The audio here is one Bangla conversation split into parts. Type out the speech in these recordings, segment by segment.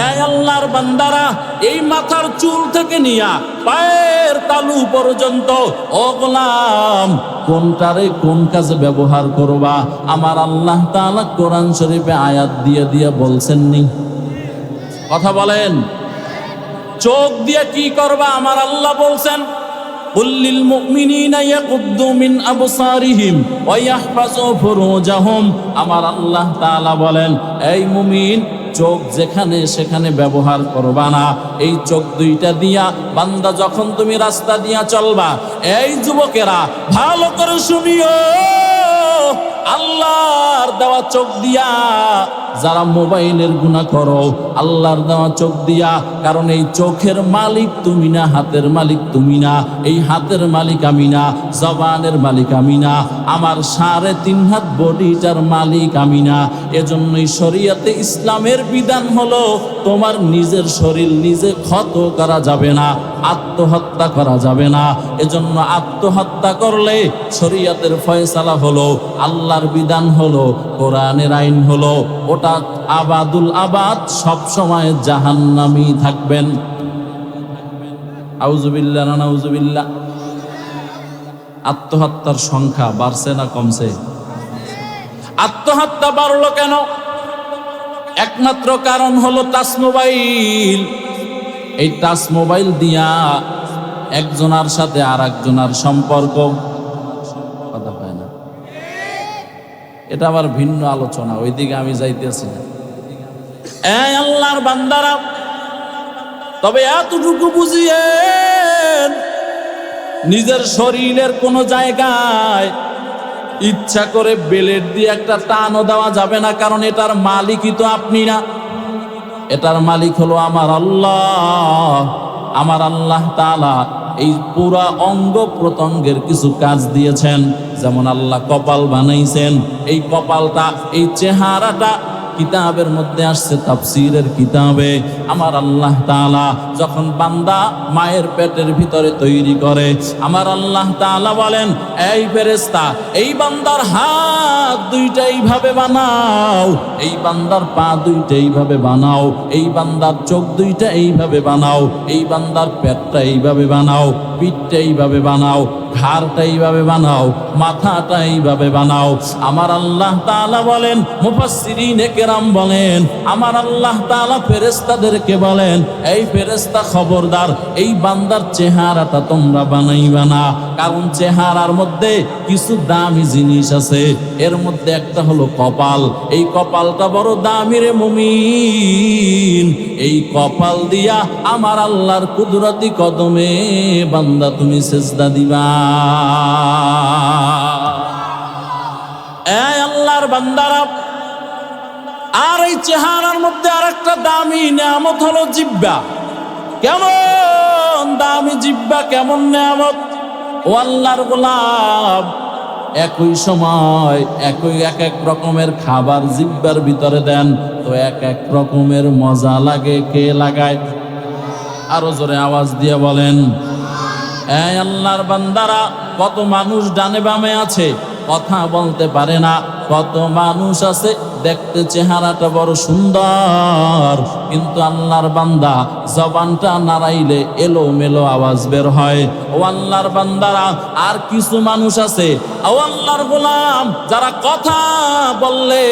এই আল্লাহর বান্দারা, এই মাথার চুল থেকে নিয়া পায়ের তালু পর্যন্ত ও গোলাম কোনটারে কোন কাজে ব্যবহার করবা আমার আল্লাহ তাআলা কোরআন শরীফে আয়াত দিয়ে দিয়ে বলছেননি? কথা বলেন। চোখ দিয়ে কি করবা আমার আল্লাহ বলছেন, কুল্লিল মুমিনিনা ইয়াকুদ্দু মিন আবসারিহিম ওয়া ইয়াহফাযু ফুরুজাহুম। আমার আল্লাহ তাআলা বলেন, এই মুমিন, চোখ যেখানে সেখানে ব্যবহার করবা না। এই চোখ দুইটা দিয়া বান্দা যখন তুমি রাস্তা দিয়া চলবা, এই যুবকেরা ভালো করে শুনিও, আল্লাহর দেওয়া চোখ দিয়া যারা মোবাইলের গুনাহ করো, আল্লাহর দেওয়া চোখ দিয়া, কারণ এই চোখের মালিক তুমি না, হাতের মালিক তুমি না, এই হাতের মালিক আমি না, জবানের মালিক আমি না, আমার 3.5 হাত বডিটার মালিক আমি না। এজন্যই শরীয়তে ইসলামের বিধান হলো তোমার নিজের শরীর নিজে ক্ষত করা যাবে না, আত্মহত্যা করা যাবে না। এজন্য আত্মহত্যা করলে শরীয়তের ফয়সালা হলো, আল্লাহর বিধান হলো, কোরআনের আইন হলো, ওটা আবাদুল আবাদ সব সময় জাহান্নামী থাকবেন। আউযুবিল্লাহ না নাউযুবিল্লাহ। আত্মহত্যার সংখ্যা বাড়ছে না কমছে? আত্মহত্যা বাড়লো কেন? একমাত্র কারণ হলো টাচ মোবাইল। এই টাচ মোবাইল দিয়া একজনের সাথে আর একজনের সম্পর্ক, কথা পায় না, এটা আবার ভিন্ন আলোচনা, ওইদিকে আমি যাইতেছি না। এই আল্লাহর বান্দারা, তবে এতটুকু বুঝিয়েন, নিজের শরীরের কোনো জায়গায় ইচ্ছা করে বেলেট দিয়ে একটা টানও দেওয়া যাবে না, কারণ এটার মালিকই তো আপনি না, এটার মালিক হলো আমার আল্লাহ। আমার আল্লাহ তাআলা এই পুরা অঙ্গ প্রত্যঙ্গের কিছু কাজ দিয়েছেন, যেমন আল্লাহ কপাল বানাইছেন। এই কপালটা, এই চেহারাটা কিতাবের মধ্যে আসছে, তাফসীরের কিতাবে। আমার আল্লাহ তাআলা যখন বান্দা মায়ের পেটের ভিতরে তৈরি করে, আমার আল্লাহ তাআলা বলেন, এই ফেরেশতা, এই বান্দার হাত দুইটা এইভাবে বানাও, এই বান্দার পা দুইটা এইভাবে বানাও, এই বান্দার চোখ দুইটা এইভাবে বানাও, এই বান্দার পেটটা এইভাবে বানাও, পিঠটা এইভাবে বানাও, ঘাড়টা এইভাবে বানাও, মাথাটা এইভাবে বানাও। আমার আল্লাহ তাআলা বলেন, মুফাসসিরিনে কেরাম বলেন, আমার আল্লাহ তাআলা ফেরেশতাদেরকে বলেন, এই ফেরেশতা খবরদার, এই বান্দার চেহারাটা তোমরা বানাইবা না, কারণ চেহারার মধ্যে কিছু দামি জিনিস আছে, এর মধ্যে একটা হলো কপাল। এই কপালটা বড় দামি রে মুমিন, এই কপাল দিয়া আমার আল্লাহর কুদরতি কদমে বান্দা তুমি সিজদা দিবা। এই আল্লাহর বান্দারা, আর এই চেহারার মধ্যে আর একটা দামি নিয়ামত হলো জিহ্বা। কেমন দামি জিহ্বা, কেমন নিয়ামত! ও আল্লাহর গোলাম, একই সময় এক এক রকমের খাবার জিহ্বার ভিতরে দেন, তো এক এক রকমের মজা লাগে। কে লাগায়? আরো জোরে আওয়াজ দিয়ে বলেন। এই আল্লাহর বান্দারা, কত মানুষ ডানে বামে আছে, কথা বলতে পারে না, কত মানুষ আছে দেখতে চেহারাটা বড় সুন্দর, কিন্তু আল্লাহর বান্দা জবানটা নাড়াইলে এলোমেলো আওয়াজ বের হয়। ও আল্লাহর বান্দারা, আর কিছু মানুষ আছে, ও আল্লাহর গোলাম, যারা কথা বললে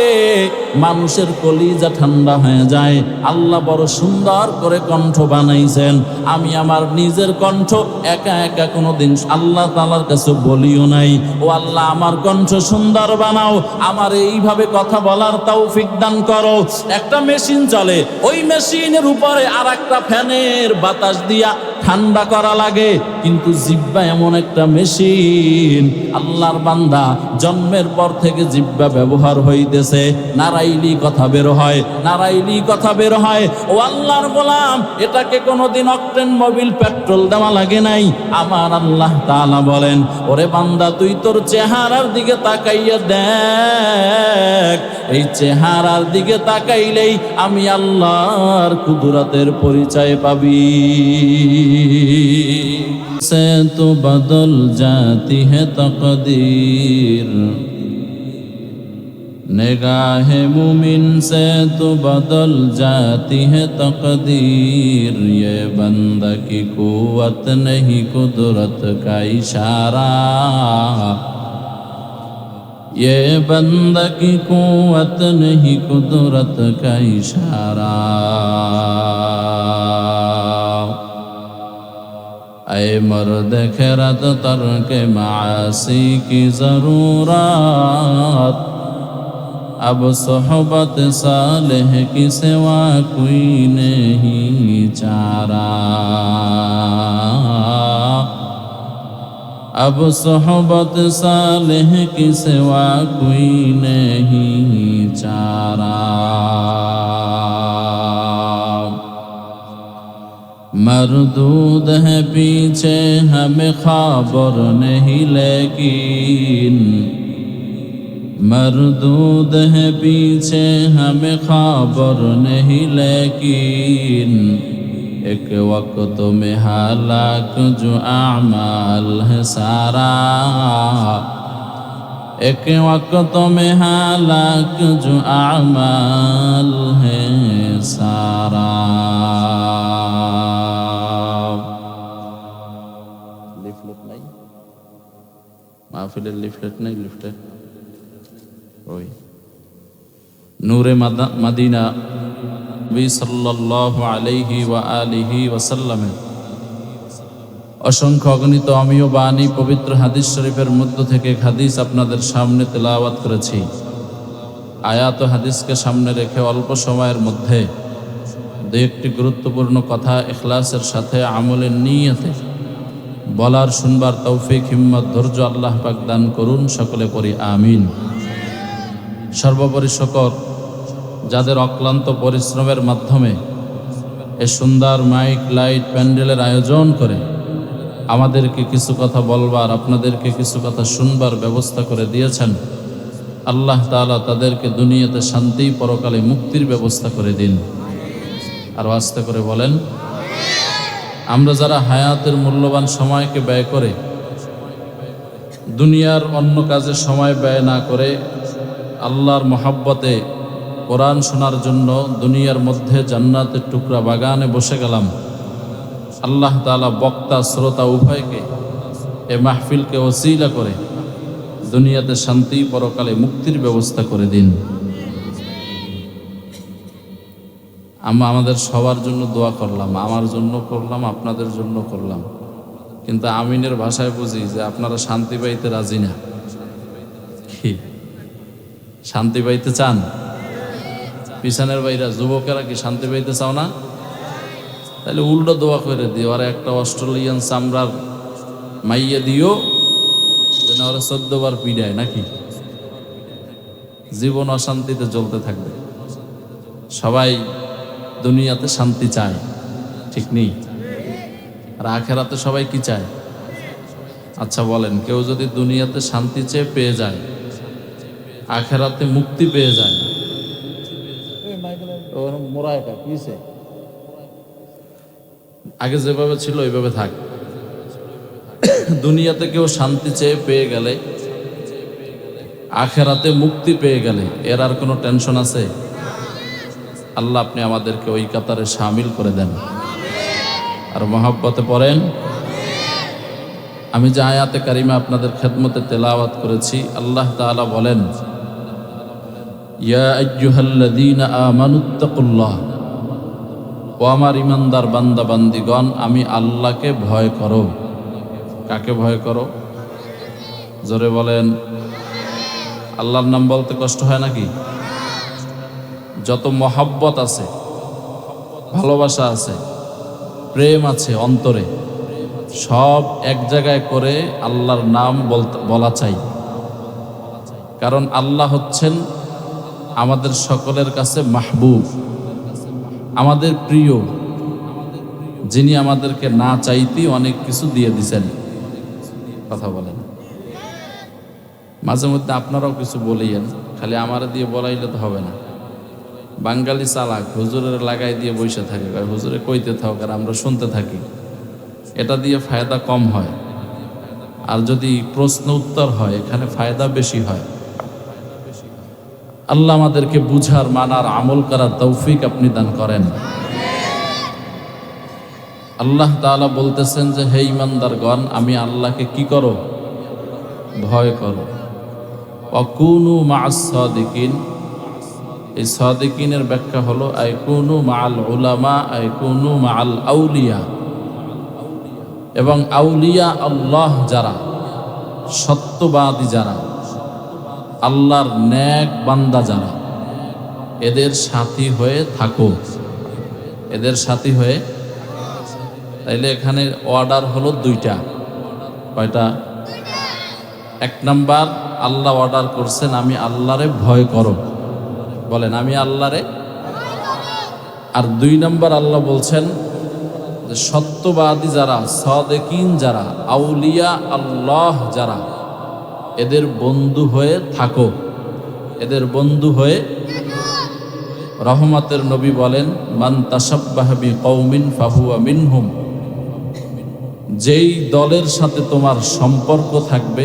মানুষের কলিজা ঠান্ডা হয়ে যায়। আল্লাহ বড় সুন্দর করে কণ্ঠ বানাইছেন। আমি আমার নিজের কণ্ঠ একা একা কোনোদিন আল্লাহ তাআলার কাছে বলিও নাই, ও আল্লাহ আমার কণ্ঠ সুন্দর বানাও, আমার এইভাবে কথা বলার তৌফিক দান করো। একটা মেশিন চলে, ওই মেশিনের উপরে আর একটা ফ্যানের বাতাস দিয়া ঠান্ডা করা লাগে, কিন্তু জিহ্বা এমন একটা মেশিন, আল্লাহর বান্দা জন্মের পর থেকে জিহ্বা ব্যবহার হইতেছে, নারাইলি কথা বের হয়, নারাইলি কথা বের হয়। ও আল্লাহর গোলাম, এটাকে কোনোদিন অকটেন মোবিল পেট্রোল দেওয়া লাগে নাই। আমার আল্লাহ তাআলা বলেন, ওরে বান্দা, তুই তোর চেহারার দিকে তাকাইয়া দেখ, এই চেহারার দিকে তাকাইলেই আমি আল্লাহর কুদরতের পরিচয় পাবি। से तो बदल जाती है तकदीर, निगाह मुमिन से तो बदल जाती है तकदीर, ये बंदा की कुव्वत नहीं कुदरत का इशारा, ये बंदा की कुव्वत नहीं कुदरत का इशारा। ऐ मर्द खैरत तर्क मासी की ज़रूरत, अब सोहबत सालेह की सिवा कोई नहीं चारा, अब सोहबत सालेह की सिवा कोई नहीं चारा। मरदूद है पीछे हमें खबर नहीं, लेकिन मरदूद है पीछे हमें खबर नहीं, लेकिन एक वक्त में हालाक जो आमाल है सारा, एक वक्त में हालाक जो आमाल है सारा। লিফলেট নাই, মাহফিলের লিফলেট নাই, লিফলেট ওই নূরে মদিনা নবী সাল্লাল্লাহু আলাইহি ওয়া আলিহি ওয়াসাল্লামের অসংখ্য অগণিত অমীয় বাণী পবিত্র হাদিস শরীফের মধ্য থেকে হাদিস আপনাদের সামনে তেলাওয়াত করেছি। আয়াত ও হাদিসকে সামনে রেখে অল্প সময়ের মধ্যে দু একটি গুরুত্বপূর্ণ কথা ইখলাসের সাথে আমলের নিয়তে বলার শুনবার তৌফিক হিম্মত ধৈর্য আল্লাহ পাক দান করুন, সকলে পড়ি আমিন। সর্বোপরি শকর যাদের অক্লান্ত পরিশ্রমের মাধ্যমে এ সুন্দর মাইক লাইট প্যান্ডেলের আয়োজন করে আমাদেরকে কিছু কথা বলবার, আপনাদেরকে কিছু কথা শুনবার ব্যবস্থা করে দিয়েছেন। আল্লাহ তাআলা তাদেরকে দুনিয়াতে শান্তি, পরকালে মুক্তির ব্যবস্থা করে দিন। আর আস্তে করে বলেন, আমরা যারা হায়াতের মূল্যবান সময়কে ব্যয় করে দুনিয়ার অন্য কাজে সময় ব্যয় না করে আল্লাহর মহাব্বতে কোরআন শোনার জন্য দুনিয়ার মধ্যে জান্নাতের টুকরা বাগানে বসে গেলাম, আল্লাহ তাআলা বক্তা শ্রোতা উভয়কে এ মাহফিলকে ওসিলা করে দুনিয়াতে শান্তি, পরকালে মুক্তির ব্যবস্থা করে দিন। আমরা আমাদের সবার জন্য দোয়া করলাম, আমার জন্য করলাম, আপনাদের জন্য করলাম, কিন্তু আমিনের ভাষায় বুঝি যে আপনারা শান্তি পাইতে রাজি না। কি শান্তি পাইতে চান? পিছনের ভাইরা যুবকেরা কি শান্তি পাইতে চাও না? তাহলে উল্টো দোয়া করে দিও, আর একটা অস্ট্রেলিয়ান চামড়ার মাইয়া দিও যেন ওরা 14 বার পিড়ায়, নাকি জীবন অশান্তিতে জ্বলতে থাকবে। সবাই দুনিয়াতে শান্তি চায়, ঠিক নেই? আর আখেরাতে সবাই কি চায়? আচ্ছা বলেন, কেউ যদি দুনিয়াতে শান্তি চেয়ে পেয়ে যায়, আখেরাতে মুক্তি পেয়ে যায়, আগে যেভাবে ছিল ওইভাবে থাক। দুনিয়াতে কেউ শান্তি চেয়ে পেয়ে গেলে, আখেরাতে মুক্তি পেয়ে গেলে, এর আর কোনো টেনশন আছে? আল্লাহ আপনি আমাদেরকে ওই কাতারে শামিল করে দেন। আর মহব্বতে পড়েন। আমি যে আয়াতে কারিমা আপনাদের খেদমতে তেলাওয়াত করেছি, আল্লাহ তাআলা বলেন, ইয়া আইয়ুহাল্লাযীনা আমানুত্তাকুল্লাহ, ও আমার ইমানদার বান্দা বান্দিগণ, আমি আল্লাহকে ভয় করো। কাকে ভয় করো? জোরে বলেন। আল্লাহর নাম বলতে কষ্ট হয় নাকি? যত মহব্বত আছে, ভালোবাসা আছে, প্রেম আছে অন্তরে, সব এক জায়গায় করে আল্লাহর নাম বলা চাই। কারণ আল্লাহ হচ্ছেন আমাদের সকলের কাছে মাহবুব, আমাদের প্রিয়, যিনি আমাদেরকে না চাইতেই অনেক কিছু দিয়ে দিছেন। কথা বলেন। মাঝে মধ্যে আপনারাও কিছু বলেন, খালি আমারে দিয়ে বলাইলে তো হবে না। বাঙালি চালাক, হুজুরের লাগাই দিয়ে বসে থাকে, হুজুরে কইতে থাক আর আমরা শুনতে থাকি, এটা দিয়ে ফায়দা কম হয়। আর যদি প্রশ্ন উত্তর হয়, এখানে ফায়দা বেশি হয়। আল্লাহ আমাদেরকে বুঝার, মানার, আমল করার তৌফিক আপনি দান করেন। আল্লাহ তাআলা বলতেছেন যে হে ঈমানদারগণ, আমি আল্লাহকে কি করো? ভয় করো। ওয়াকুনু মা'আস সাদিকিন। এই সাদিকিনের ব্যাখ্যা হলো আইকুনু মা'আল উলামা, আইকুনু মা'আল আউলিয়া। এবং আউলিয়া আল্লাহ যারা, সত্যবাদী যারা, আল্লাহর নেক বান্দা যারা, এদের সাথী হয়ে থাকো, এদের সাথী হয়ে। তাইলে এখানে অর্ডার হলো দুইটা। কয়টা? এক নাম্বার, আল্লাহ অর্ডার করছেন আমি আল্লাহরে ভয় করো, বলেন আমি আল্লাহরে। আর দুই নাম্বার আল্লাহ বলছেন যে সত্যবাদী যারা, সাদিকিন যারা, আউলিয়া আল্লাহ যারা, এদের বন্ধু হয়ে থাকো, এদের বন্ধু হয়ে। রহমতের নবী বলেন মান তাশাব্বাহা বিকওমিন ফাহুয়া মিনহুম। যেই দলের সাথে তোমার সম্পর্ক থাকবে,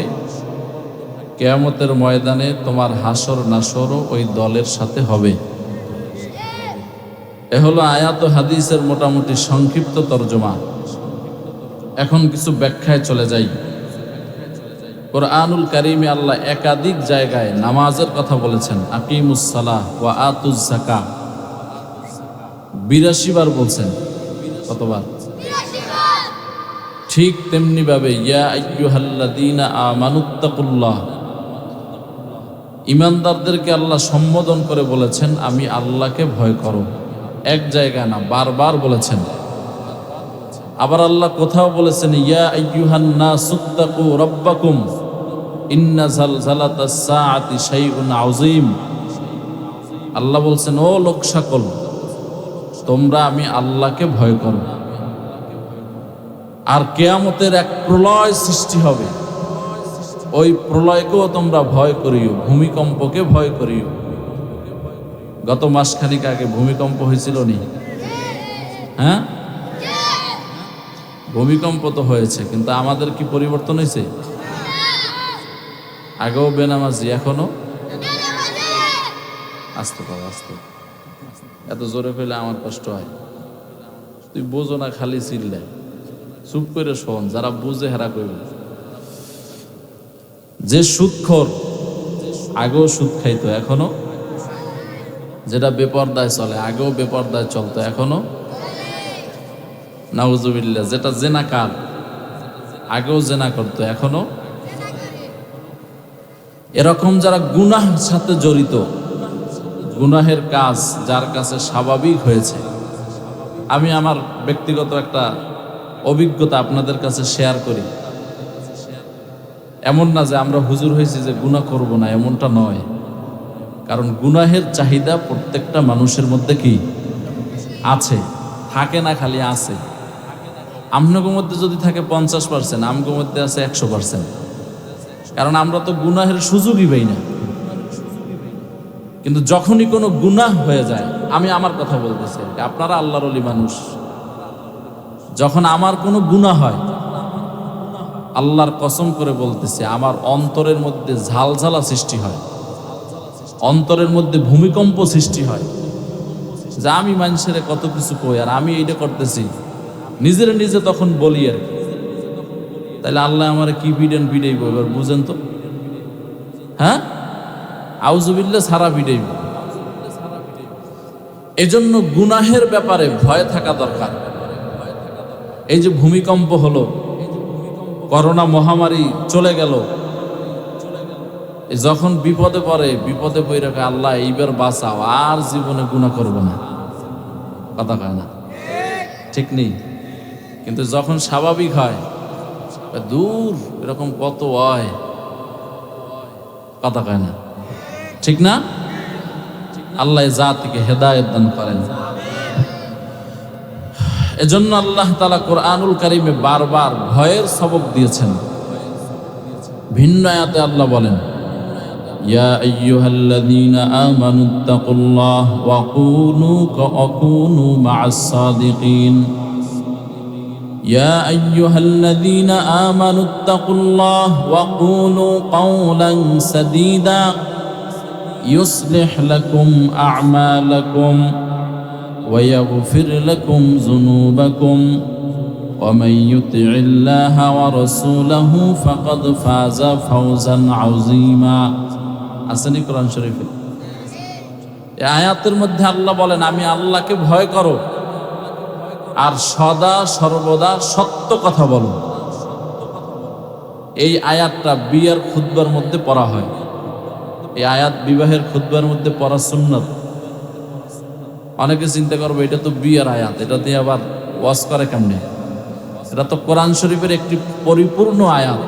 কিয়ামতের ময়দানে তোমার হাসর নাসরও ওই দলের সাথে হবে। এ হলো আয়াত ও হাদিসের মোটামুটি সংক্ষিপ্ত তরজমা। এখন কিছু ব্যাখ্যায় চলে যাই। কোরআনুল কারীমে আল্লাহ একাধিক জায়গায় নামাজের কথা বলেছেন, আকিমুস সালাহ ওয়া আতুজ যাকাহ 82 বার বলছেন। কতবার? 82 বার। ঠিক তেমনি ভাবে ইয়া আইয়ুহাল্লাযীনা আমানুত্তাকুল্লাহ, ঈমানদারদেরকে আল্লাহ সম্বোধন করে বলেছেন আমি আল্লাহকে ভয় করো। এক জায়গা না, বারবার বলেছেন। আবার আল্লাহ কোথাও বলেছেন ইয়া আইয়ুহান নাসুত্তাকু রাব্বাকুম ইন্না জালজালাতাস সাআতি শাইউন আযীম। আল্লাহ বলছেন ও লোক সকল, তোমরা আমি আল্লাহকে ভয় করো। আর কিয়ামতের এক প্রলয় সৃষ্টি হবে, ওই প্রলয়কেও তোমরা ভয় করিও, ভূমিকম্পকে ভয় করিও। গত মাসখানিক আগে ভূমিকম্প হয়েছিল নি? হ্যাঁ, ভূমিকম্প তো হয়েছে, কিন্তু আমাদের কি পরিবর্তন হয়েছে? আগেও বেনামাজি, এখনো আস্তে পাবো, আস্তে। এত জোরে কইলে আমার কষ্ট হয়। তুই বোঝো না, খালি চিল্লে। চুপ করে শোন, যারা বুঝে হেরা কইব। যে সুদখোর, আগেও সুদ খাইতো এখনো, যেটা বেপরদায় চলে, আগেও বেপরদায় চলতো এখনো, নাউজুবিল্লাহ, যেটা জেনাকার, আগেও জেনা করতো এখনো। এরকম যারা গুনাহের সাথে জড়িত, গুনাহের কাজ যার কাছে স্বাভাবিক হয়েছে। আমি আমার ব্যক্তিগত একটা অভিজ্ঞতা আপনাদের কাছে শেয়ার করি। এমন না যে আমরা হুজুর হয়েছি যে গুনাহ করব না, এমনটা নয়। কারণ গুনাহের চাহিদা প্রত্যেকটা মানুষের মধ্যে কি আছে, থাকে না, খালি আছে। আমনগো মধ্যে যদি থাকে 50%, আমগো মধ্যে আছে 100%। কারণ আমরা তো গুনাহের সুযোগই পাই না। কিন্তু যখনই কোনো গুনাহ হয়ে যায়, আমি আমার কথা বলতেছি, আপনারা আল্লাহর ওলি মানুষ, যখন আমার কোনো গুনাহ হয়, আল্লাহর কসম করে বলতেছি, আমার অন্তরের মধ্যে ঝালঝালা সৃষ্টি হয়, অন্তরের মধ্যে ভূমিকম্প সৃষ্টি হয়, যে আমি মানুষের কত কিছু কই আর আমি এইটা করতেছি, নিজের নিজে তখন বলি আর কি। তাহলে আল্লাহ আমার কি পিডাইব এবার বুঝেন তো? হ্যাঁ, আউযুবিল্লাহ সারা পিডাইব। এজন্য গুনাহের ব্যাপারে ভয় থাকা দরকার। এই যে ভূমিকম্প হলো, করোনা মহামারী চলে গেল, যখন বিপদে পড়ে, বিপদে পড়ে রাখে আল্লাহ এইবার বাঁচাও, আর জীবনে গুনাহ করব না, কথা কয় না, ঠিক নেই? কিন্তু যখন স্বাভাবিক হয়, দূর এরকম কত হয়, কথা কয় না, ঠিক না? আল্লাহ জাতিকে হেদায়েত দান করেন। এজন্য আল্লাহ তাআলা কোরআনুল কারীমে বারবার ভয়ের সবক দিয়েছেন। ভিন্ন আয়াতে আল্লাহ বলেন ইয়া আইয়ুহাল্লাযীনা আমানুত্তাকুল্লাহ ওয়া কুনু মা'আস সাদিকিন। ইয়া আইয়ুহাল্লাযীনা আমানুত্তাকুল্লাহ ওয়া কুলু কাওলান সাদীদা يصلح لكم أعمالكم ويغفر لكم ذنوبكم ومن يطع الله ورسوله فقد فاز فوزا عظيما আসেনি কোরআন শরীফে এই আয়াতের মধ্যে আল্লাহ বলেন আমি আল্লাহকে ভয় করো আর সদা সর্বদা সত্য কথা বলো। এই আয়াতটা বিয়ের খুতবার মধ্যে পড়া হয়। এই আয়াত বিবাহের খুতবার মধ্যে পড়া সুন্নাত। অনেকে চিন্তা করবে এটা তো বিয়ের আয়াত, এটা দিয়ে আবার ওয়াজ করে কেমনে? এটা তো কোরআন শরীফের একটি পরিপূর্ণ আয়াত।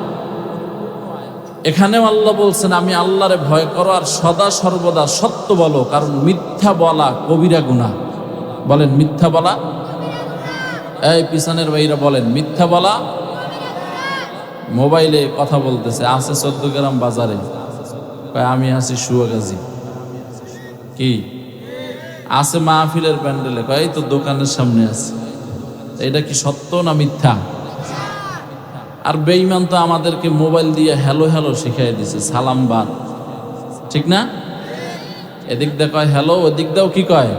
এখানেও আল্লাহ বলছেন আমি আল্লাহরে ভয় করো আর সদা সর্বদা সত্য বলো, কারণ মিথ্যা বলা কবিরা গুনাহ। বলেন মিথ্যা বলা, এই পিছনের ভাইরা বলেন মিথ্যা বলা। মোবাইলে কথা বলতেছে, আছে 14 গ্রাম বাজারে, আমি আছি সুয়াগাজী, কি আছে মাহফিলের প্যান্ডেলে, এই তো দোকানের সামনে আছে। এটা কি সত্য না মিথ্যা? আর বেঈমান তো আমাদেরকে মোবাইল দিয়ে হ্যালো হ্যালো শিখাই দিছে, সালাম বাদ, ঠিক না? এদিক দিয়ে কয় হ্যালো, ওদিক দিয়েও কি কয়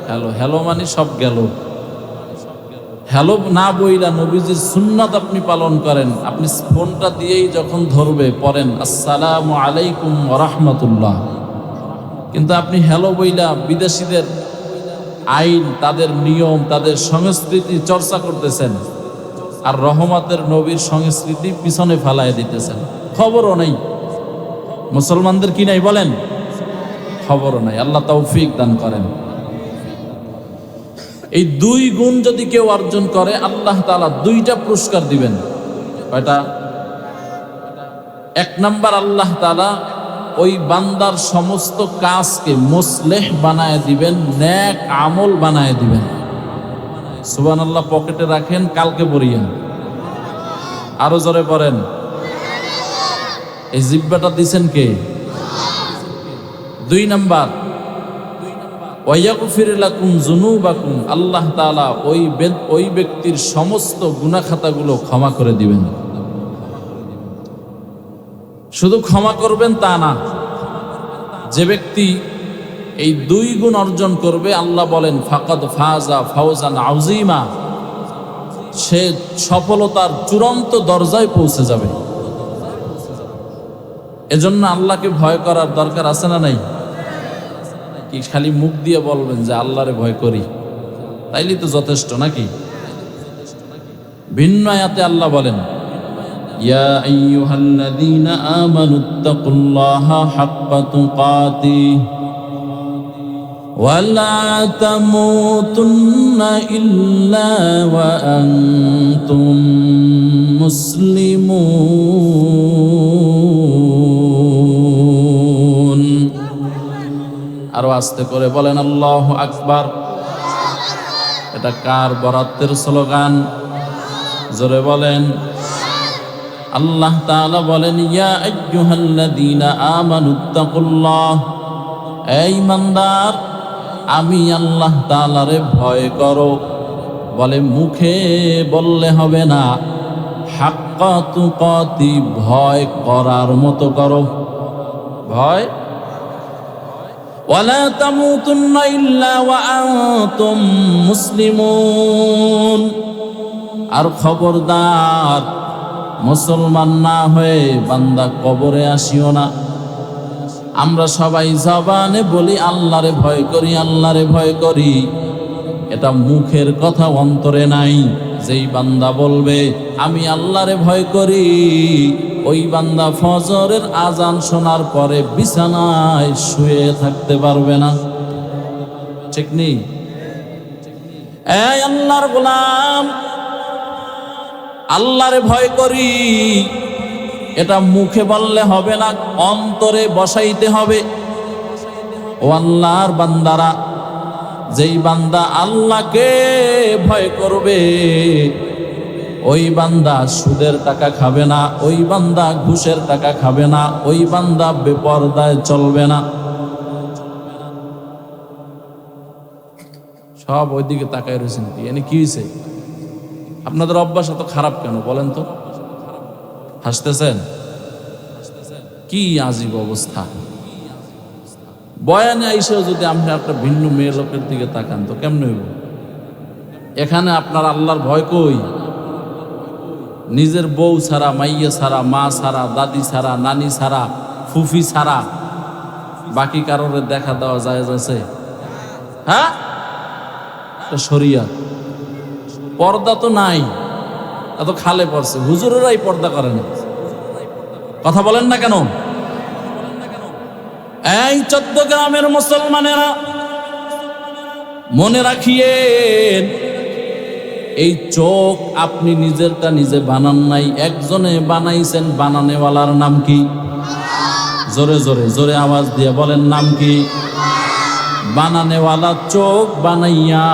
হ্যালো। হ্যালো মানে সব গেল। হ্যালো না বইলা নবীজির সুন্নাত আপনি পালন করেন। আপনি ফোনটা দিয়েই যখন ধরবে পড়েন আসসালামু আলাইকুম ওয়া রাহমাতুল্লাহ, কিন্তু আপনি হ্যালো বইলা বিদেশিদের আইন, তাদের নিয়ম, তাদের সংস্কৃতি চর্চা করতেছেন, আর রহমতের নবীর সংস্কৃতি পিছনে ফেলায় দিতেছেন। খবরও নেই মুসলমানদের, কি নাই বলেন? খবরও নাই। আল্লাহ তৌফিক দান করেন। এই 2 গুণ যদি কেউ অর্জন করে আল্লাহ তাআলা 2টা পুরস্কার দিবেন। কয়টা? 1 নাম্বার, আল্লাহ তাআলা ওই বান্দার সমস্ত কাজকে মুসলেহ বানায় দিবেন, নেক আমল বানায় দিবেন। সুবহানাল্লাহ পকেটে রাখেন, কালকে পড়িয়েন। আরো জোরে পড়েন। এই জিহ্বাটা দিছেন কে? 2 নাম্বার, ওয়ায়াগফির লাকুম যুনুবাকুম, আল্লাহ তাআলা ওই ব্যক্তির সমস্ত গুনাহ খাতাগুলো ক্ষমা করে দিবেন। শুধু ক্ষমা করবেন তা না, যে ব্যক্তি এই 2 গুণ অর্জন করবে আল্লাহ বলেন ফাকাদ ফাজা ফাওজান আযীমা, সে সফলতার চূড়ান্ত দরজায় পৌঁছে যাবে। এজন্য আল্লাহকে ভয় করার দরকার আছে না নাই? কি খালি মুখ দিয়ে বলবেন যে আল্লাহরে ভয় করি, তাইলে তো যথেষ্ট নাকি? ভিন্ন আয়াতে আল্লাহ বলেন ইয়া আইয়ুহাল্লাযীনা আমানুত্তাকুল্লাহা হাক্কা তুকাতিহি ওয়া লা তামুতুন্না ইল্লা ওয়া আনতুম মুসলিমুন। আরো আস্তে করে বলেন আল্লাহু আকবার। এটা কার বরাতের স্লোগান? জোরে বলেন। আল্লাহ তাআলা বলেন ইয়া আইয়ুহাল্লাযীনা আমানুত্তাকুল্লাহ, এই ইমানদার আমি আল্লাহ তাআলারে ভয় করো। বলে মুখে বললে হবে না, হাক্কা তুকাতি, ভয় করার মতো করো। ভয় ওয়ালা তামুতুন্না ইল্লা ওয়া আনতুম মুসলিমুন। আর খবরদার মুসলমান না হয়ে বান্দা কবরে আসিও না। আমরা সবাই জবানে বলি আল্লাহরে ভয় করি, আল্লাহরে ভয় করি, এটা মুখের কথা, অন্তরে নাই। যেই বান্দা বলবে আমি আল্লাহরে ভয় করি, ওই বান্দা ফজরের আজান শোনার পরে বিছানায় শুয়ে থাকতে পারবে না, ঠিক নেই? এই আল্লাহর গোলাম, আল্লাহরে ভয় করি এটা মুখে বললে হবে না, অন্তরে বসাইতে হবে। ও আল্লাহর বান্দারা, যেই বান্দা আল্লাহকে ভয় করবে ওই বান্দা সুদের টাকা খাবে না, ওই বান্দা ঘুষের টাকা খাবে না, ওই বান্দা বেপরদায় চলবে না। সব ওইদিকে তাকায় রয়েছেন, কি এনে কি হয়েছে? আপনাদের অভ্যাস এত খারাপ কেন বলেন তো? হাসতেছেন, কি আজীব অবস্থা। বয়ানে আইসেও যদি আপনি একটা ভিন্ন মেয়ে লোকের দিকে তাকান তো কেমনে হইব? এখানে আপনার আল্লাহর ভয় কই? নিজের বউ ছাড়া, মাইয়া ছাড়া, মা ছাড়া, দাদি ছাড়া, নানি ছাড়া, ফুফি ছাড়া বাকি কারোর দেখা দেওয়া যায় আছে? হ্যাঁ, শরিয়ত। পর্দা তো নাই, এত খালে পড়ছে, হুজুরেরাই পর্দা করে না। কথা বলেন না কেন? এই 14 গ্রামের মুসলমানেরা মনে রাখিয়েন, এই চোখ আপনি নিজেরটা নিজে বানান নাই, একজনে বানাইছেন। বানানেওয়ালার নাম কি? জোরে জোরে জোরে আওয়াজ দিয়ে বলেন, নাম কি? বানানেওয়ালা চোখ বানাইয়া,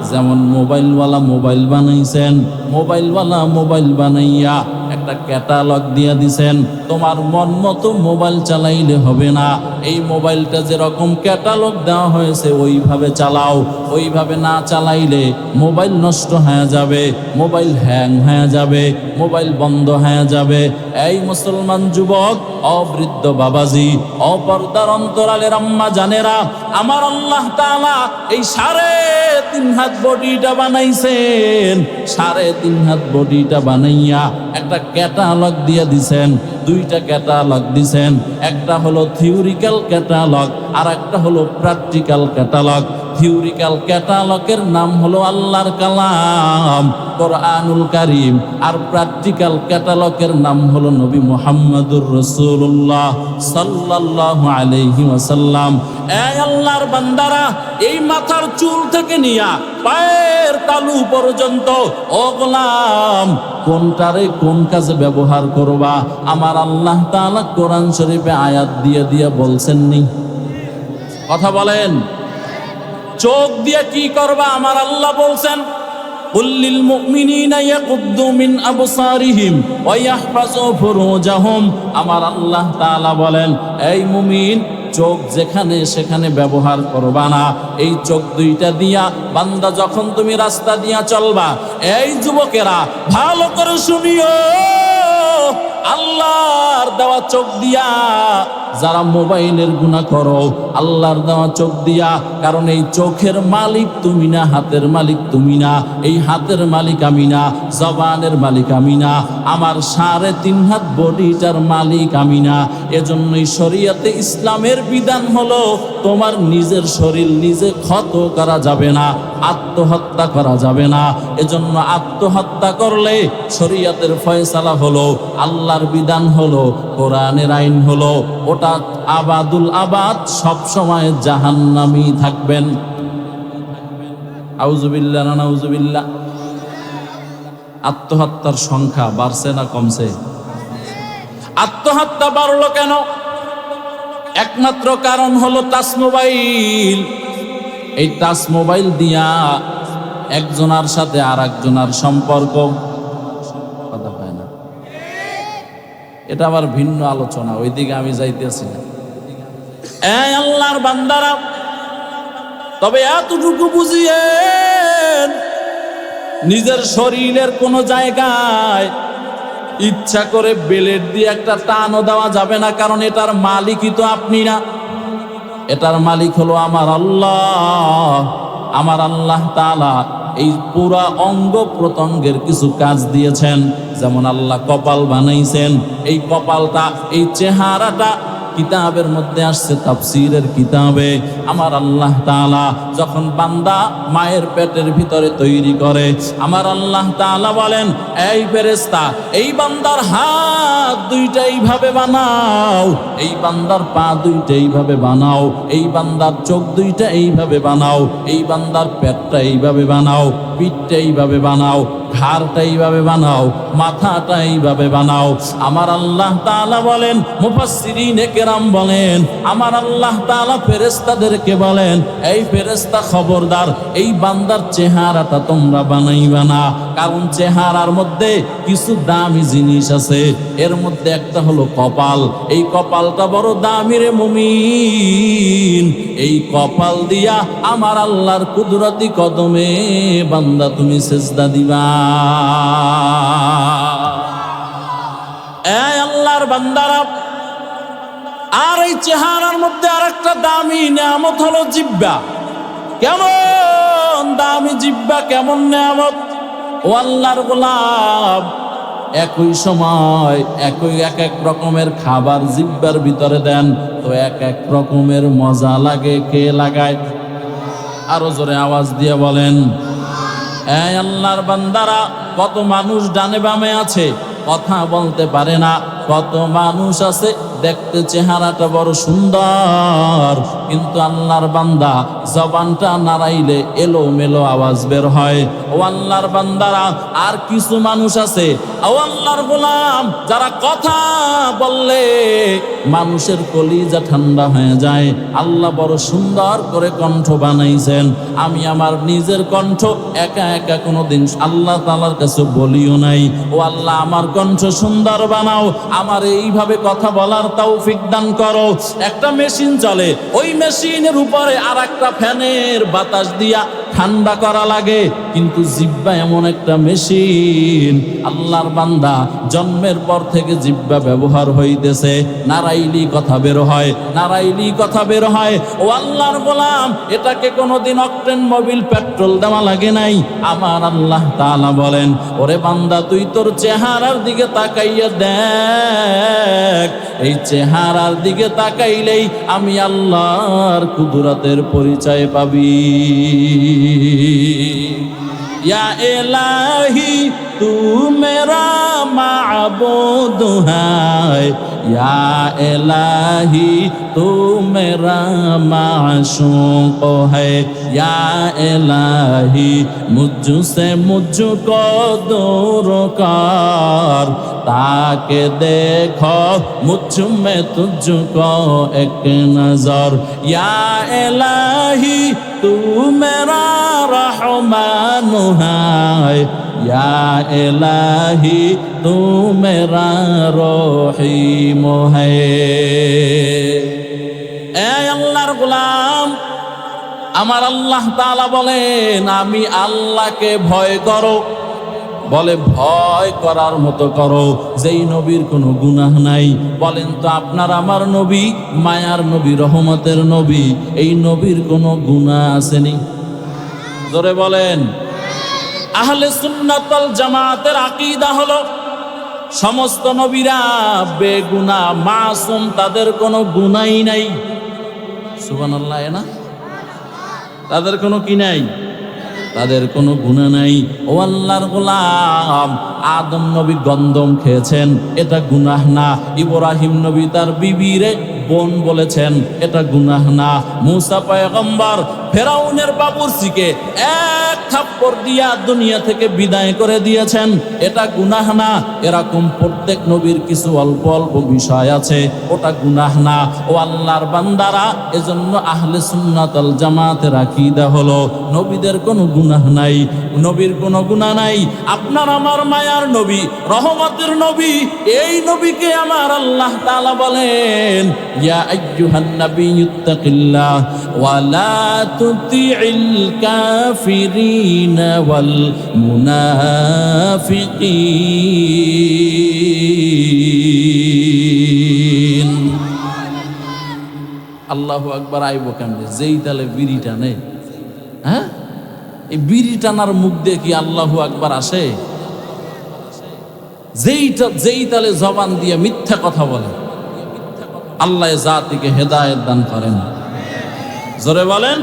যেমন মোবাইলওয়ালা মোবাইল বানাইছেন, মোবাইলওয়ালা মোবাইল বানাইয়া একটা ক্যাটালগ দিয়া দিছেন। তোমার মন মতো মোবাইল চালাইলে হবে না, এই মোবাইলটা যেরকম ক্যাটালগ দেওয়া হয়েছে ওইভাবে চালাও। ওইভাবে না চালাইলে মোবাইল নষ্ট হয়ে যাবে, মোবাইল হ্যাং হয়ে যাবে, মোবাইল বন্ধ হয়ে যাবে। এই মুসলমান যুবক, অবৃদ্ধ বাবাজি, অপর্দার অন্তরালের আম্মা জানেরা, আমার আল্লাহ তাআলা এই 3.5 হাত বডিটা বানাইছেন। 3.5 হাত বডিটা বানাইয়া একটা ক্যাটালগ দিয়ে দিছেন। 2টা ক্যাটালগ দিছেন, একটা হলো থিওরিক্যাল ক্যাটালগ আর একটা হলো প্র্যাকটিক্যাল ক্যাটালগ। থিওরিক্যাল ক্যাটালগের নাম হলো আল্লাহর কালাম কোরআনুল কারীম, আর প্র্যাকটিক্যাল ক্যাটালগের নাম হলো নবী মুহাম্মদুর রাসূলুল্লাহ সাল্লাল্লাহু আলাইহি ওয়াসাল্লাম। এই আল্লাহর বান্দারা, এই মাথার চুল থেকে নিয়া পায়ের তালু পর্যন্ত, ও গোলাম, কোনটারে কোন কাজে ব্যবহার করবা আমার আল্লাহ তাআলা কোরআন শরীফে আয়াত দিয়ে দিয়ে বলছেননি? কথা বলেন। চোখ দিয়ে কি করবা আমার আল্লাহ বলছেন, কুল্লিল মুমিনিনা ইয়াকুদ্দু মিন আবসারিহিম ওয়া ইয়াহফাযু ফুরুজাহুম। আমার আল্লাহ তাআলা বলেন, এই মুমিন, চোখ যেখানে সেখানে ব্যবহার করবা না। এই চোখ 2টা দিয়া বান্দা যখন তুমি রাস্তা দিয়া চলবা, এই যুবকেরা ভালো করে শুনিও, আল্লাহর দেওয়া চোখ দিয়া যারা মোবাইলের গুনাহ করো, আল্লাহর দেওয়া চোখ দিয়া, কারণ এই চোখের মালিক তুমি না, হাতের মালিক তুমি না, এই হাতের মালিক আমি না, জবানের মালিক আমি না, আমার 3.5 হাত বডিটার মালিক আমি না। এজন্যই শরীয়তে ইসলামের বিধান হলো, তোমার নিজের শরীর নিজে ক্ষত করা যাবে না, আত্মহত্যা করা যাবে না। এজন্য আত্মহত্যা করলে শরীয়তের ফয়সালা হলো, আল্লাহর বিধান হলো, কোরআনের আইন হলো, ওটা আবাদুল আবাদ সব সময় জাহান্নামী থাকবেন। আউযুবিল্লাহ না নাউযুবিল্লাহ। আত্মহত্যার সংখ্যা বাড়ছে না কমছে? আত্মহত্যা বাড়লো কেন? একমাত্র কারণ হলো টাচ মোবাইল। এই টাচ মোবাইল দিয়া একজনের সাথে আর একজনের সম্পর্ক, কথা হয় না, এটা আবার ভিন্ন আলোচনা, ওইদিকে আমি যাইতেছি না। এই আল্লাহর বান্দারা, তবে এতটুকু বুঝিয়েন, নিজের শরীরের কোনো জায়গায় ইচ্ছা করে বেলেট দিয়ে একটা টানও দেওয়া যাবে না, কারণ এটার মালিকই তো আপনি না, এটার মালিক হলো আমার আল্লাহ। আমার আল্লাহ তাআলা এই পুরা অঙ্গ প্রত্যঙ্গের কিছু কাজ দিয়েছেন, যেমন আল্লাহ কপাল বানাইছেন। এই কপালটা, এই চেহারাটা কিতাবের মধ্যে আসছে, তাফসীরের কিতাবে। আমার আল্লাহ তাআলা যখন বান্দা মায়ের পেটের ভিতরে তৈরি করে, আমার আল্লাহ তাআলা বলেন, এই ফেরেশতা, এই বান্দার হাত 2টা এইভাবে বানাও, এই বান্দার পা 2টা এইভাবে বানাও, এই বান্দার চোখ 2টা এইভাবে বানাও, এই বান্দার পেটটা এইভাবে বানাও, পিঠটা এইভাবে বানাও, ঘাড়টা এইভাবে বানাও, মাথাটা এইভাবে বানাও। আমার আল্লাহ তাআলা বলেন, মুফাসসিরিনে কেরাম বলেন, আমার আল্লাহ তাআলা ফেরেশতাদেরকে বলেন, এই ফেরেশতা খবরদার, এই বান্দার চেহারাটা তোমরা বানাইবা না, কারণ চেহারার মধ্যে কিছু দামি জিনিস আছে, এর মধ্যে একটা হলো কপাল। এই কপালটা বড় দামি রে মুমিন, এই কপাল দিয়া আমার আল্লাহর কুদরতি কদমে বান্দা তুমি সিজদা দিবা। এই আল্লাহর বান্দারা, আর এই চেহারার মধ্যে আর একটা দামি নিয়ামত হলো জিহ্বা। কেমন দামি জিহ্বা, কেমন নিয়ামত! ও আল্লাহর গোলাম, একই সময় এক এক রকমের খাবার জিহ্বার ভিতরে দেন তো এক এক রকমের মজা লাগে। কে লাগায়? আরো জোরে আওয়াজ দিয়ে বলেন। এই আল্লাহর বান্দারা, কত মানুষ ডানে বামে আছে, কথা বলতে পারে না। কত মানুষ আছে দেখতে চেহারাটা বড় সুন্দর, কিন্তু আল্লাহর বান্দা জবানটা নাড়াইলে এলো মেলো আওয়াজ বের হয়। ও আল্লাহর বান্দারা, আর কিছু মানুষ আছে, ও আল্লাহর গোলাম, যারা কথা বললে মানুষের কলিজা ঠান্ডা হয়ে যায়। আল্লাহ বড় সুন্দর করে কণ্ঠ বানাইছেন। আমি আমার নিজের কণ্ঠ একা একা কোনোদিন আল্লাহ তাআলার কাছে বলিও নাই, ও আল্লাহ আমার কণ্ঠ সুন্দর বানাও, আমার এইভাবে কথা বলার তৌফিক দান করো। একটা মেশিন চলে, ওই মেশিনের উপরে আর একটা ফ্যানের বাতাস দিয়া ঠান্ডা করা লাগে, কিন্তু জিহ্বা এমন একটা মেশিন, আল্লাহর বান্দা জন্মের পর থেকে জিহ্বা ব্যবহার হইতেছে, নারাইলি কথা বের হয়, নারাইলি কথা বের হয়। ও আল্লাহর গোলাম, এটাকে কোনোদিন অকটেন মোবিল পেট্রোল দেওয়া লাগে নাই। আমার আল্লাহ তাআলা বলেন, ওরে বান্দা, তুই তোর চেহারার দিকে তাকাইয়া দেখ, এই চেহারার দিকে তাকাইলেই আমি আল্লাহর কুদরতের পরিচয় পাবি। या इलाही तू मेरा माबूद है, या इलाही तू मेरा माशूक है, या इलाही मुझसे मुझको दूर कर, ताकि देखो मुझ में तुझको एक नजर, या इलाही तू मेरा रहमान है, या इलाही तू मेरा रहीम है। এ আল্লাহর গোলাম, আমার আল্লাহ তাআলা বলেন, আমি আল্লাহকে ভয় করো। বলে ভয় করার মতো করো যেই নবীর কোনো গুনাহ নাই। বলেন তো আপনার আমার নবী মায়ার নবী, রহমতের নবী, এই নবীর কোনো গুনাহ আসেনি? জোরে বলেন। আহলে সুন্নাত ওয়াল জামাতের আকীদা হলো সমস্ত নবীরা বেগুনাহ, মাসুম, তাদের কোনো গুনাহই নাই। সুবহানাল্লাহ। না, তাদের কোনো কি নাই? তাদের কোনো গুনাহ নাই। ও আল্লাহর গোলাম, আদম নবী গন্ধম খেয়েছেন, এটা গুনাহ না। ইব্রাহিম নবী তার বিবিরে বোন বলেছেন, এটা গুনাহ না। মুসা পয়গম্বর ফেরাউনের বাবুর্চিকে এক থাপ্পড় দিয়া দুনিয়া থেকে বিদায় করে দিয়েছেন, এটা গুনাহ না। এরকম প্রত্যেক নবীর কিছু অল্প অল্প বিষয় আছে, ওটা গুনাহ না। ও আল্লাহর বান্দারা, এজন্য আহলে সুন্নাত ওয়াল জামাতের আকীদা হলো নবীদের কোনো গুনাহ নাই, নবীর কোনো গুনাহ নাই। আপনার আমার মায়ার নবী, রহমতের নবী, এই নবীকে আমার আল্লাহ তাআলা বলেন, ইয়া আইয়ুহান নাবিয়্যুত্তাকিল্লাহ ওয়া লা তুতি'ল কাফিরিন ওয়াল মুনাফিকিন। আল্লাহু আকবার। আইব কেমনে? যেই তালে বিড়ি টানে, হ্যাঁ, এই বিড়ি টানার মুখ দিয়ে কি আল্লাহু আকবার আসে? যেই তালে জবান দিয়ে মিথ্যা কথা বলে, আল্লাহ জাতিকে হেদায়েত দান করেন। জোরে বলেন।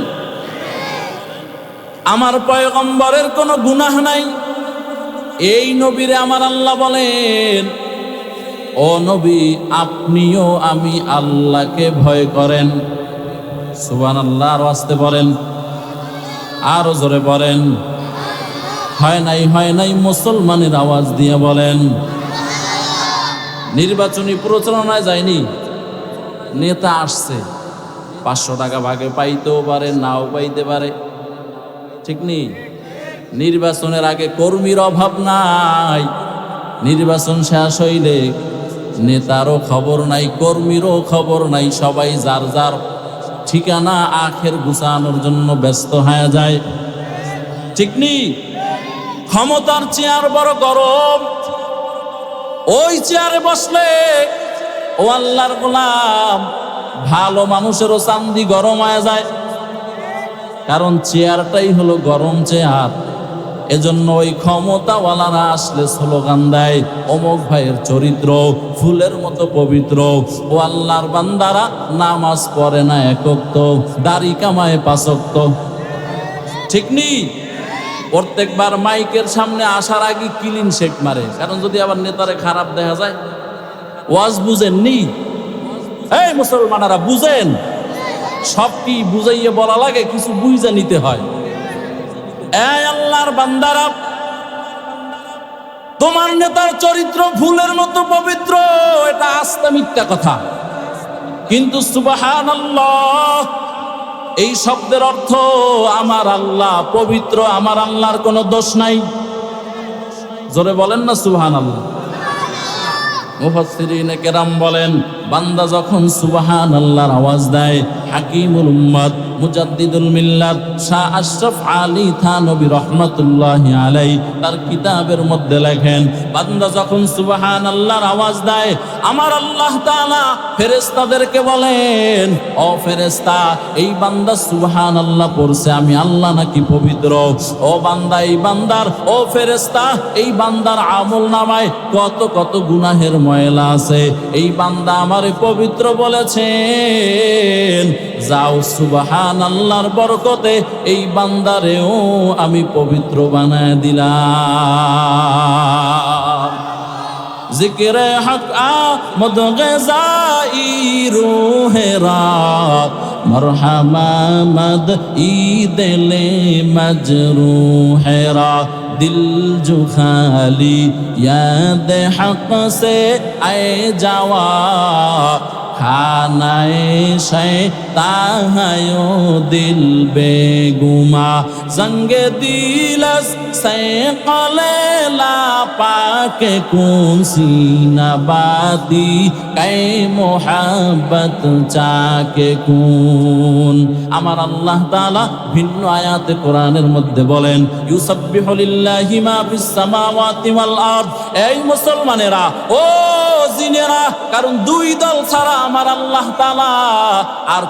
আমার পয়গম্বরের কোনো গুনাহ নাই, এই নবীরে আমার আল্লাহ বলেন, ও নবী, আপনিও আমি আল্লাহকে ভয় করেন। সুবহানাল্লাহ। আর আসতে বলেন, আরো জোরে বলেন। হয় নাই, হয় নাই, মুসলমানের আওয়াজ দিয়ে বলেন। নির্বাচনী প্রচারণায় যায়নি, নেতা আসছে, 500 টাকা ভাগে পাইতেও পারে, নাও পাইতে পারে, ঠিক নেই? নির্বাচনের আগে কর্মীর অভাব নাই, নির্বাচন শেষ হইলে নেতারও খবর নাই, কর্মীরও খবর নাই, সবাই যার যার ঠিকানা আখের গুছানোর জন্য ব্যস্ত হয়ে যায়, ঠিক নেই? ক্ষমতার চেয়ার বড় গরম, ওই চেয়ারে বসলে ও আল্লাহর গোলাম ভালো মানুষেরও চান্দি গরম হয়ে যায়, কারণ চেয়ারটাই হলো গরম চেয়ার। এজন্য ওই ক্ষমতাওয়ালারা আসলে স্লোগান দেয়, অমুক ভাইয়ের চরিত্র ফুলের মতো পবিত্র, ও আল্লাহর বান্দারা নামাজ পড়ে না একক্ত, দাড়ি কামায় পাঁচক্ত। ঠিক নেই? প্রত্যেকবার মাইকের সামনে আসার আগে ক্লিন শেক মারে, কারণ যদি আবার নেতারে খারাপ দেখা যায়। ওয়াজ বুঝেননি? এই মুসলমানেরা বুঝেন, সব কি বুঝাইয়ে বলা লাগে? কিছু বুঝে নিতে হয়। এই আল্লাহর বান্দারা, তোমার নেতার চরিত্র ফুলের মতো পবিত্র, এটা আস্তে মিথ্যা কথা। কিন্তু সুবহানাল্লাহ এই শব্দের অর্থ আমার আল্লাহ পবিত্র, আমার আল্লাহর কোনো দোষ নাই। জোরে বলেন না সুবহানাল্লাহ। মুফাসসিরিনে কেরাম বলেন, বান্দা যখন সুবহানাল্লাহর আওয়াজ দেয়, হাকিমুল উম্মাত মুজাদ্দিদুল মিল্লাত শাহ আশরাফ আলী থানবী রাহমাতুল্লাহি আলাইহি তার কিতাবের মধ্যে লেখেন, বান্দা যখন সুবহানাল্লাহর আওয়াজ দেয়, আমার আল্লাহ তাআলা ফেরেশতাদেরকে বলেন, ও ফেরেশতা, এই বান্দা সুবহানাল্লাহ পড়ছে, আমি আল্লাহ নাকি পবিত্র? ও বান্দা, এই বান্দার, ও ফেরেশতা, এই বান্দার আমল নামায় কত কত গুনাহের ময়লা আছে, এই বান্দা আমারে পবিত্র বলেছেন। যাও সুবহানাল্লাহর বরকতে এই বান্দারেও আমি পবিত্র বানায় দিলাম। জিকিরে হক আমদ গজাই রূহে রাত, মরহামা মদ ঈদলে মজরূহে রাত, दिल जो खाली याद हक से आए जावा, खानाए शैतायो दिल बेगुमा, जंगे दिलस से कलेला पाके कौन सी नबाती, कै मोहब्बत चाके कौन। আমার আল্লাহ তাআলা ভিন্ন আয়াতে কোরআনের মধ্যে বলেন, ইউসাব্বিহু লিল্লাহি মা ফিস সামাওয়াতি ওয়াল আরদ। এই মুসলমানেরা, ও জিনেরা, কারণ দুই দল ছাড়া আমার আল্লাহ তাআলা আর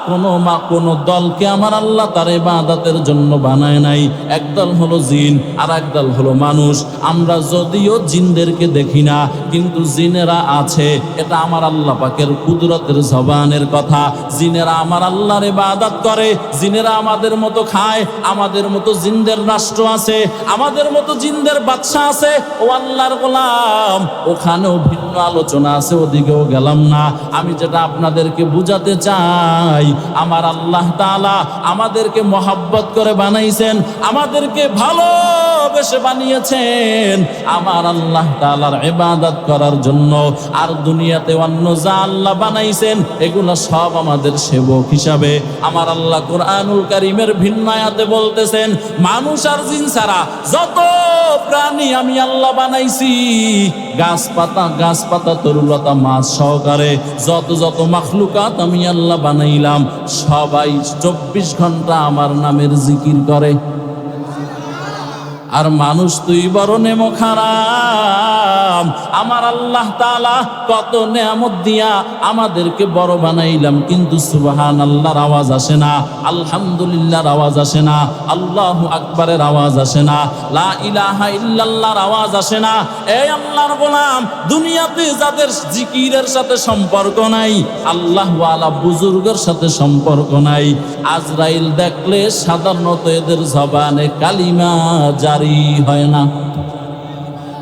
কোন দলকে আমার আল্লাহ তার ইবাদতের জন্য বানায় নাই। একদল হলো জিন আর একদল হলো মানুষ। আমরা যদিও জিনদেরকে দেখি না, কিন্তু জিনেরা আছে, এটা আমার আল্লাহ পাকের কুদরতের জবানের কথা। জিনেরা আমার আল্লাহর ইবাদত করে, জিনেরা আমাদের মতো খায়, আমাদের মতো জিনদের রাষ্ট্র আছে, আমাদের মতো জিনদের বাদশা আছে। ও আল্লাহর গোলাম, ওখানেও ভিন্ন আলোচনা আছে, ওদিকেও গেলাম না। আমি যেটা আপনাদেরকে বুঝাতে চাই, আমার আল্লাহ তাআলা আমাদেরকে মহব্বত করে বানাইছেন, আমাদেরকে ভালোবেসে বানিয়েছেন আমার আল্লাহ তাআলার ইবাদত করার জন্য। আর দুনিয়াতে অন্য যা আল্লাহ বানাইছেন, এগুলো সব আমাদের সেবক হিসাবে। আমার আল্লাহ কুরআনুল কারীমের ভিন্ন আয়াতে বলতেছেন, মানুষ আর জিন ছাড়া যত প্রাণী আমি আল্লাহ বানাইছি, গাছপাতা তরুলতা মাছ সহকারে যত যত মাখলুকাত আমি আল্লাহ বানাইলাম, সবাই 24 ঘন্টা আমার নামের জিকির করে। আর মানুষ তুই বড় নেমো খারাম, আমার আল্লাহ তাআলা কত নেয়ামত দিয়া আমাদেরকে বড় বানাইলাম, কিন্তু সুবহানাল্লাহর আওয়াজ আসে না, আলহামদুলিল্লাহর আওয়াজ আসে না, আল্লাহু আকবারের আওয়াজ আসে না, লা ইলাহা ইল্লাল্লাহর আওয়াজ আসে না। এই আল্লাহর গোলাম, দুনিয়াতে যাদের জিকিরের সাথে সম্পর্ক নাই, আল্লাহ ওয়ালা বুজুর্গের সাথে সম্পর্ক নাই, আজরাইল দেখলে সাধারণত এদের জবানে কালিমা জারি হয় না।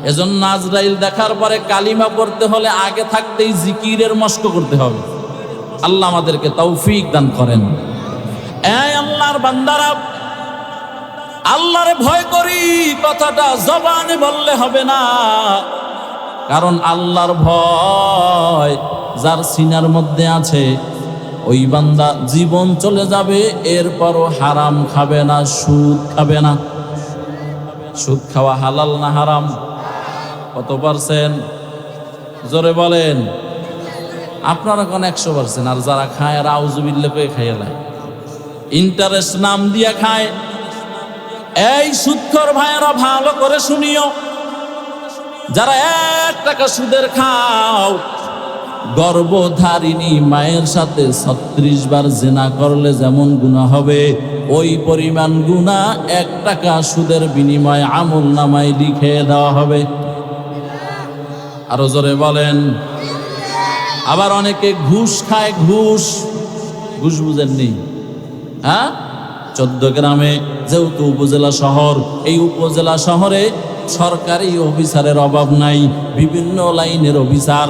এজন্য আজরাইল দেখার পরে কালিমা পড়তে হলে আগে থাকতেই জিকিরের মশক করতে হবে। আল্লাহ আমাদেরকে তৌফিক দান করেন। এই আল্লাহর বান্দারা, আল্লাহরে ভয় করি কথাটা জবানে বললে হবে না, কারণ আল্লাহর ভয় যার সিনার মধ্যে আছে, ওই বান্দা জীবন চলে যাবে, এরপরও হারাম খাবে না, সুদ খাবে না। সুদ খাওয়া হালাল না হারাম? কত পারছেন? জোরে বলেন। আপনারা কোন 100%? আর যারা খায় আর আউযুবিল্লাহ কয়ে খাইয়ে লাই, ইন্টারেস্ট নাম দিয়া খায়। এই সুদখোর ভাইয়েরা ভালো করে শুনিও, যারা 1 টাকা সুদের খাও, গর্ভধারিণী মায়ের সাথে 36 বার জিনা করলে যেমন গুনাহ হবে, ওই পরিমাণ গুনাহ 1 টাকা সুদের বিনিময়ে আমল নামায় লিখে দেওয়া হবে। আরো জোরে বলেন। আবার অনেকে ঘুষ খায়, ঘুষ বুঝেননি? হ্যাঁ, 14 গ্রামে যেহেতু উপজেলা শহর, এই উপজেলা শহরে সরকারি অফিসারের অভাব নাই, বিভিন্ন লাইনের অফিসার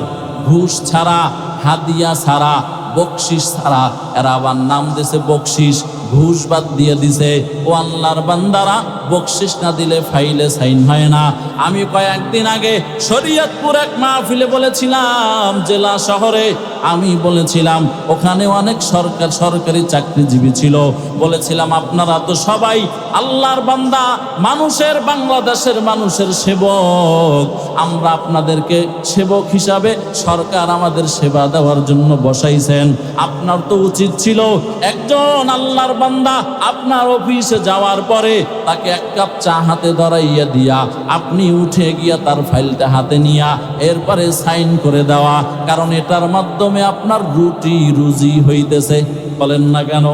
ঘুষ ছাড়া, হাদিয়া ছাড়া, বকশিস ছাড়া, এরা আবার নাম দিছে বকশিস, ঘুষ বাদ দিয়ে দিছে। ও আল্লাহর বান্দারা, বকশিস না দিলে ফাইলে সাইন হয় না। আমি কয়েকদিন আগে শরীয়তপুর এক মাহফিলে বলেছিলাম, জেলা শহরে আমি বলেছিলাম, ওখানে অনেক সরকারি চাকরিজীবী ছিল। বলেছিলাম আপনারা তো সবাই আল্লাহর বান্দা, মানুষের, বাংলাদেশের মানুষের সেবক, আমরা আপনাদেরকে সেবক হিসাবে সরকার আমাদের সেবা দেওয়ার জন্য বসাইছেন। আপনার তো উচিত ছিল একজন আল্লাহর বান্দা আপনার অফিসে যাওয়ার পরে তাকে 1 কাপ চা হাতে ধরাইয়া দিয়া আপনি উঠে গিয়া তার ফাইলটা হাতে নিয়া এরপরে সাইন করে দেওয়া, কারণ এটার মাধ্যমে আপনার রুটি রুজি হইতেছে। বলেন না কেন?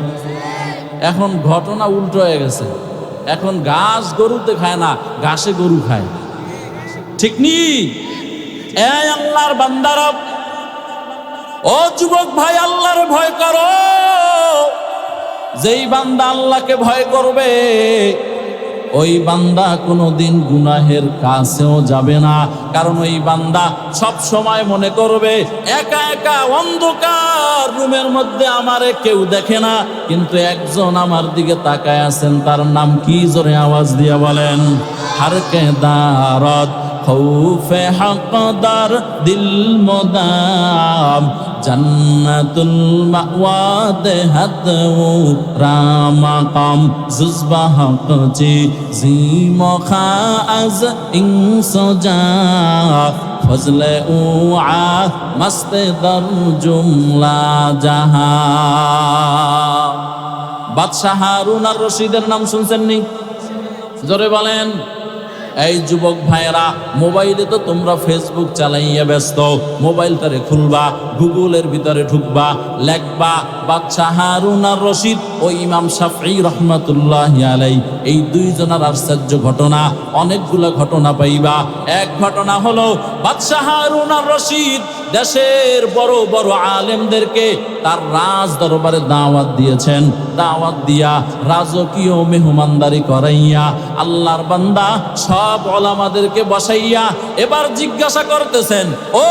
এখন ঘটনা উল্টো হয়ে গেছে। এখন ঘাস গরুতে খায় না, ঘাসে গরু খায়। ঠিক নি? এই আল্লাহর বান্দারা, ও যুবক ভাই, আল্লাহর ভয় করো। যেই বান্দা আল্লাহকে ভয় করবে, ওই বান্দা কোনোদিন গুনাহের কাছেও যাবে না। কারণ ওই বান্দা সব সময় মনে করবে একা একা অন্ধকার রুমের মধ্যে আমারে কেউ দেখে না, কিন্তু একজন আমার দিকে তাকায় আছেন। তার নাম কি? জোরে আওয়াজ দিয়ে বলেন। হারকে দারত খৌফে হকদার দিল মোদাম জান্নাতুল মাওয়া দেহাতু রামাকাম জুজবা হকজি জিমখা আজ ইনসজা ফজলে উআ মস্তে দর জুমলা জাহা। বাদশাহ হারুন আর রশিদের নাম শুনছেন নি? জোরে বলেন। এই যুবক ভাইয়েরা, মোবাইলে তো তোমরা ফেসবুক চালাইয়া ব্যস্ত, মোবাইলটারে খুলবা, গুগলের ভিতরে ঢুকবা, লেখবা বাদশাহ হারুন আর রশিদ ও ইমাম শাফঈ রাহমাতুল্লাহি আলাইহি, এই 2 জনের আশ্চর্য ঘটনা। অনেকগুলো ঘটনা পাইবা। এক ঘটনা হলো বাদশাহ হারুন আর রশিদ দেশের বড় বড় আলেমদেরকে তার রাজ দরবারে দাওয়াত দিয়েছেন। দাওয়াত দিয়া রাজকীয় মেহমানদারি করাইয়া আল্লাহর বান্দা সব ওলামাদেরকে বসাইয়া এবার জিজ্ঞাসা করতেছেন, ও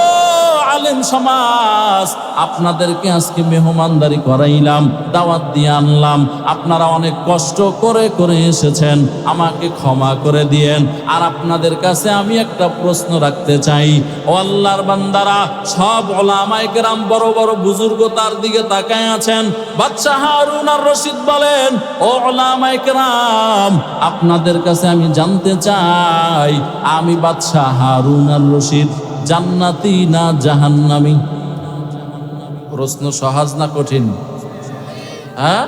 আলেম সমাজ, আপনাদেরকে আজকে মেহমানদারি করাইলাম, দাওয়াত দিয়ে আনলাম, আপনারা অনেক কষ্ট করে করে এসেছেন, আমাকে ক্ষমা করে দিয়েন। আর আপনাদের কাছে আমি একটা প্রশ্ন রাখতে চাই। ও আল্লাহর বান্দারা, সব ওলামায়ে কেরাম বড় বড় বুজুর্গ তার দিকে তাকায় আছেন। বাদশাহ হারুন আর রশিদ বলেন, ও ওলামায়ে কেরাম, আপনাদের কাছে আমি জানতে চাই, আমি বাদশাহ হারুন আর রশিদ জান্নাতি না জাহান্নামী? প্রশ্ন সহজ না কঠিন? হ্যাঁ,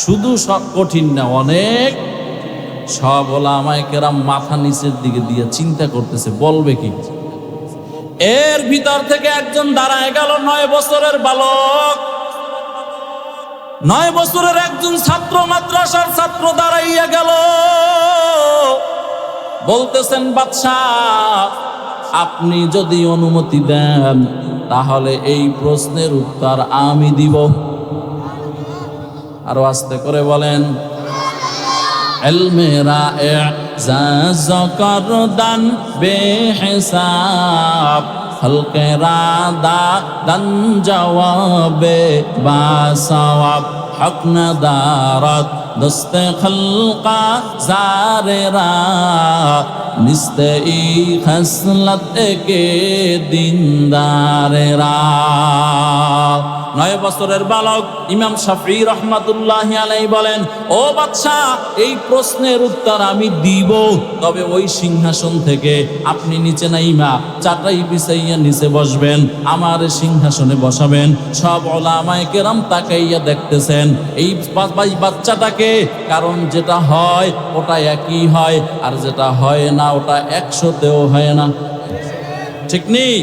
শুধু সব কঠিন না, অনেক। সব ওলামায়ে কেরাম মাথা নিচের দিকে দিয়ে চিন্তা করতেছে বলবে কি। এর ভিতর থেকে একজন দাঁড়ায় গেল, 9 বছরের বালক, 9 বছরের একজন ছাত্র, মাদ্রাসার ছাত্র দাঁড়াইয়া গেল। বলতেছেন, বাদশাহ, আপনি যদি অনুমতি দেন তাহলে এই প্রশ্নের উত্তর আমি দিব। আরো আস্তে করে বলেন। ইলমে রা'ইজাজ করদান বেহিসাব খলকে রাদা দান জওয়াবে বাসওয়াব হক নদারত দস্তে খলকা জারেরা নিস্তে ই খসলত কে দিনদারেরা। 9 বছরের বালক ইমাম শাফঈ রাহমাতুল্লাহি আলাইহি বলেন, ও বাদশাহ, এই প্রশ্নের উত্তর আমি দিব, তবে ওই সিংহাসন থেকে আপনি নিচে নাইমা চাটাই বিছাইয়া নিচে বসবেন, আমার সিংহাসনে বসাবেন। সব ওলামায়ে কেরাম তাকাইয়া দেখতেছেন এই বাচ্চাটাকে, কারণ যেটা হয় ওটা একই হয়, আর যেটা হয় না ওটা 100তেও হয় না। ঠিক নেই?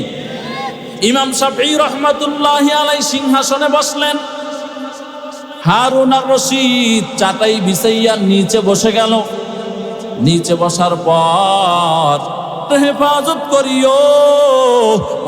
ইমাম শাফিঈ রাহমাতুল্লাহি আলাইহি সিংহাসনে বসলেন, হারুন আর রশিদ চাটাই বিছাইয়া নিচে বসে গেল। নিচে বসার পর হেফাজত করিও,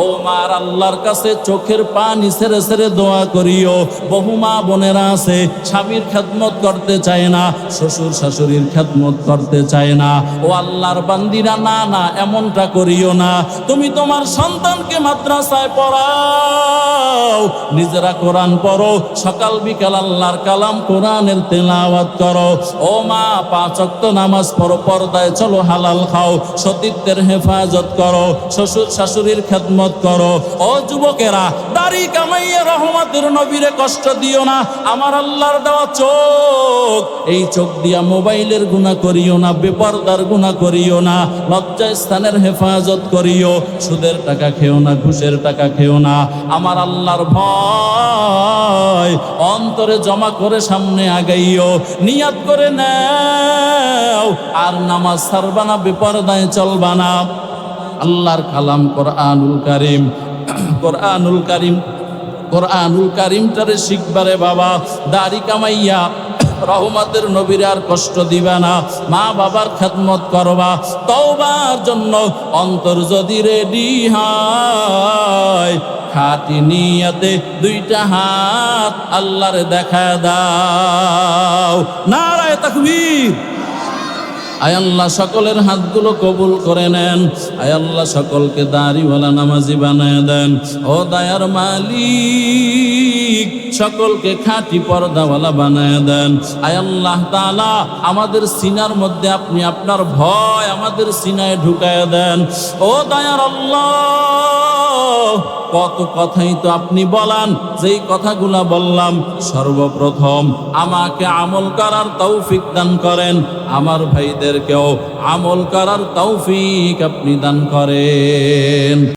ও মার আল্লাহর কাছে চোখের পানি ছেড়ে ছেড়ে দোয়া করিও। বহু মা বোনেরা আছে স্বামীর খেদমত করতে চায় না, শ্বশুর শাশুড়ির খেদমত করতে চায় না। ও আল্লাহর বান্দিরা, না না, এমনটা করিও না। তুমি তোমার সন্তানকে মাদ্রাসায় পড়াও, নিজেরা কোরআন পড়ো, সকাল বিকাল আল্লাহর কালাম কোরআনের তেলাওয়াত করো। ও মা, 5 ওয়াক্ত নামাজ পড়ো, পর্দায় চলো, হালাল খাও, সতীত্বের হেফাজত করো, শ্বশুর শাশুড়ির খেদমত করো। ও যুবকেরা, দাড়ি কামাইয়া রহমতের নবীরে কষ্ট দিও না। আমার আল্লাহর দেওয়া চোখ, এই চোখ দিয়া মোবাইলের গুনাহ করিও না, বেপরদার গুনাহ করিও না, লজ্জায় স্থানের হেফাজত করিও। সুদের টাকা খেও না, ঘুষের টাকা খেও না। আমার আল্লাহর ভয় অন্তরে জমা করে সামনে আগাইও, নিয়াত করে নাও, আর নামাজ ছাড়বা না, বেপরদায় চলবা না। আল্লাহর কালাম কোরআনুল কারীম, কোরআনুল কারীম, কোরআনুল কারীমটারে শিখবারে বাবা। দাড়ি কামাইয়া রহমতের নবীর আর কষ্ট দিবা না, মা বাবার খেদমত করবা। তওবার জন্য অন্তর যদি রেডি হয়, খাঁটি নিয়তে 2টা হাত আল্লাহরে দেখা দাও। নারায়ে তাকবীর। আয় আল্লাহ, সকলের হাতগুলো কবুল করে নেন। আয় আল্লাহ, সকলকে দাড়িওয়ালা নামাজি বানায় দেন। ও দয়ার মালিক, সকলকে খাঁটি পর্দাওয়ালা বানায় দেন। আয় আল্লাহ তাআলা, আমাদের সিনার মধ্যে আপনি আপনার ভয় আমাদের সিনায় ঢুকায় দেন। ও দয়ার আল্লাহ, কত কথাই তো আপনি বলান, যেই কথাগুলা বললাম, সর্বপ্রথম আমাকে আমল করার তৌফিক দান করেন, আমার ভাইদেরকেও আমল করার তৌফিক আপনি দান করেন।